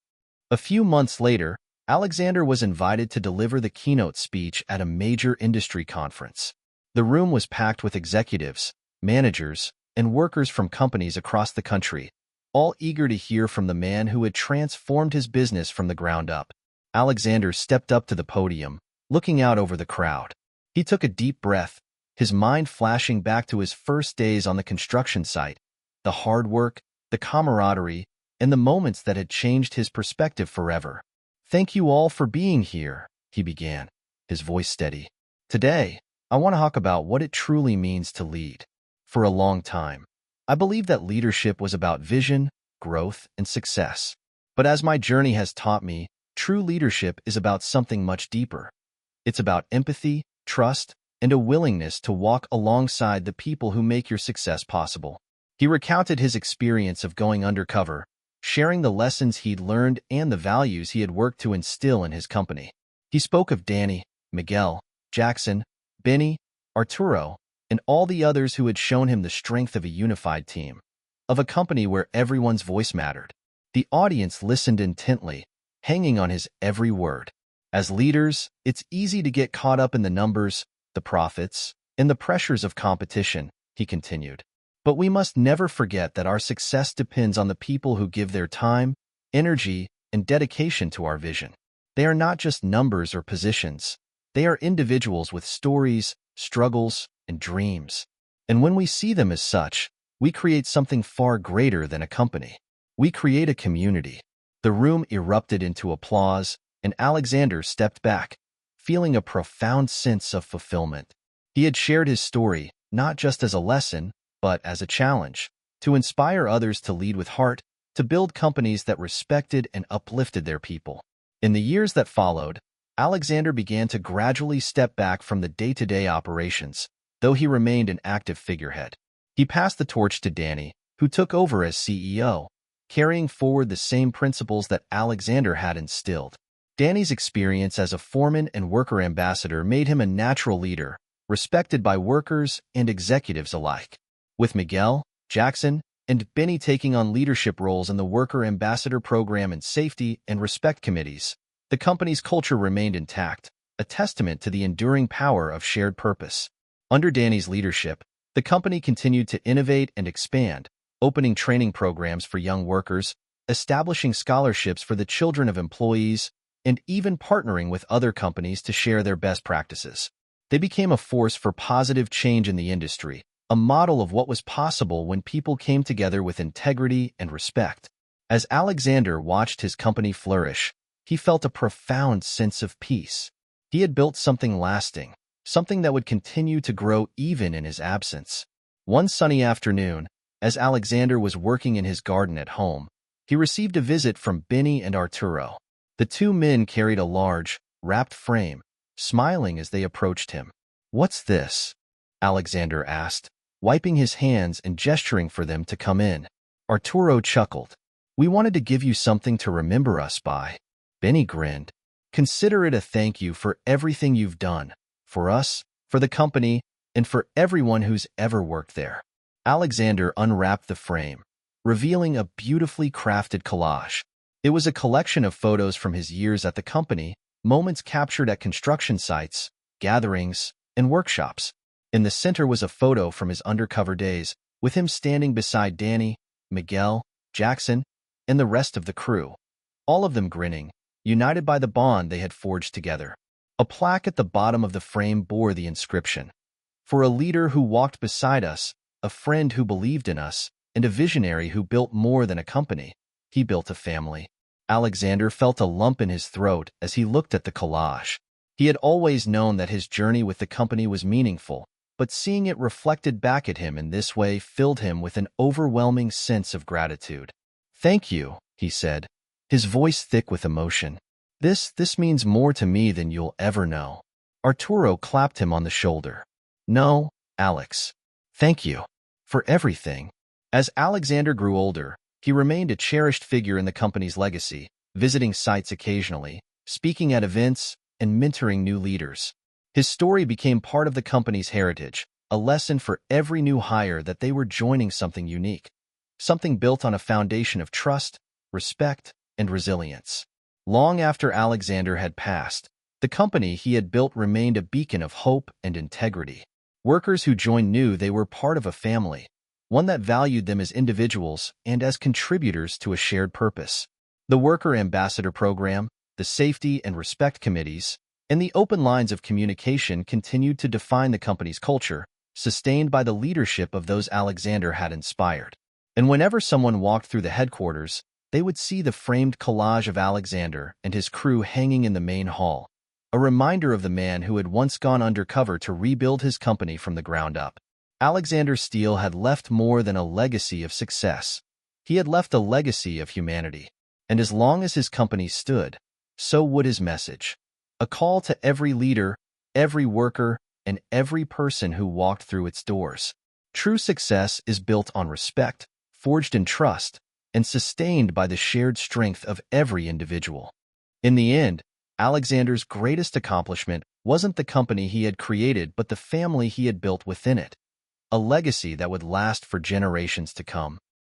A few months later, Alexander was invited to deliver the keynote speech at a major industry conference. The room was packed with executives, managers, and workers from companies across the country, all eager to hear from the man who had transformed his business from the ground up. Alexander stepped up to the podium, looking out over the crowd. He took a deep breath, his mind flashing back to his first days on the construction site, the hard work, the camaraderie, and the moments that had changed his perspective forever. "Thank you all for being here," he began, his voice steady. "Today, I want to talk about what it truly means to lead. For a long time, I believed that leadership was about vision, growth, and success. But as my journey has taught me, true leadership is about something much deeper. It's about empathy, trust, and a willingness to walk alongside the people who make your success possible." He recounted his experience of going undercover, sharing the lessons he'd learned and the values he had worked to instill in his company. He spoke of Danny, Miguel, Jackson, Benny, Arturo, and all the others who had shown him the strength of a unified team, of a company where everyone's voice mattered. The audience listened intently, hanging on his every word. As leaders, it's easy to get caught up in the numbers, the profits, and the pressures of competition, he continued. But we must never forget that our success depends on the people who give their time, energy, and dedication to our vision. They are not just numbers or positions. They are individuals with stories, struggles, and dreams. And when we see them as such, we create something far greater than a company. We create a community. The room erupted into applause, and Alexander stepped back, feeling a profound sense of fulfillment. He had shared his story, not just as a lesson, but as a challenge, to inspire others to lead with heart, to build companies that respected and uplifted their people. In the years that followed, Alexander began to gradually step back from the day-to-day operations, though he remained an active figurehead. He passed the torch to Danny, who took over as CEO, carrying forward the same principles that Alexander had instilled. Danny's experience as a foreman and worker ambassador made him a natural leader, respected by workers and executives alike. With Miguel, Jackson, and Benny taking on leadership roles in the Worker Ambassador Program and Safety and Respect Committees, the company's culture remained intact, a testament to the enduring power of shared purpose. Under Danny's leadership, the company continued to innovate and expand, opening training programs for young workers, establishing scholarships for the children of employees, and even partnering with other companies to share their best practices. They became a force for positive change in the industry, a model of what was possible when people came together with integrity and respect. As Alexander watched his company flourish, he felt a profound sense of peace. He had built something lasting, something that would continue to grow even in his absence. One sunny afternoon, as Alexander was working in his garden at home, he received a visit from Benny and Arturo. The two men carried a large, wrapped frame, smiling as they approached him. "What's this?" Alexander asked, wiping his hands and gesturing for them to come in. Arturo chuckled. "We wanted to give you something to remember us by." Benny grinned. "Consider it a thank you for everything you've done, for us, for the company, and for everyone who's ever worked there." Alexander unwrapped the frame, revealing a beautifully crafted collage. It was a collection of photos from his years at the company, moments captured at construction sites, gatherings, and workshops. In the center was a photo from his undercover days, with him standing beside Danny, Miguel, Jackson, and the rest of the crew, all of them grinning, united by the bond they had forged together. A plaque at the bottom of the frame bore the inscription, "For a leader who walked beside us, a friend who believed in us, and a visionary who built more than a company, he built a family." Alexander felt a lump in his throat as he looked at the collage. He had always known that his journey with the company was meaningful, but seeing it reflected back at him in this way filled him with an overwhelming sense of gratitude. "Thank you," he said, his voice thick with emotion. This means more to me than you'll ever know." Arturo clapped him on the shoulder. "No, Alex. Thank you. For everything." As Alexander grew older, he remained a cherished figure in the company's legacy, visiting sites occasionally, speaking at events, and mentoring new leaders. His story became part of the company's heritage, a lesson for every new hire that they were joining something unique, something built on a foundation of trust, respect, and resilience. Long after Alexander had passed, the company he had built remained a beacon of hope and integrity. Workers who joined knew they were part of a family, one that valued them as individuals and as contributors to a shared purpose. The Worker Ambassador Program, the Safety and Respect Committees, and the open lines of communication continued to define the company's culture, sustained by the leadership of those Alexander had inspired. And whenever someone walked through the headquarters, they would see the framed collage of Alexander and his crew hanging in the main hall, a reminder of the man who had once gone undercover to rebuild his company from the ground up. Alexander Steele had left more than a legacy of success. He had left a legacy of humanity. And as long as his company stood, so would his message. A call to every leader, every worker, and every person who walked through its doors. True success is built on respect, forged in trust, and sustained by the shared strength of every individual. In the end, Alexander's greatest accomplishment wasn't the company he had created but the family he had built within it, a legacy that would last for generations to come.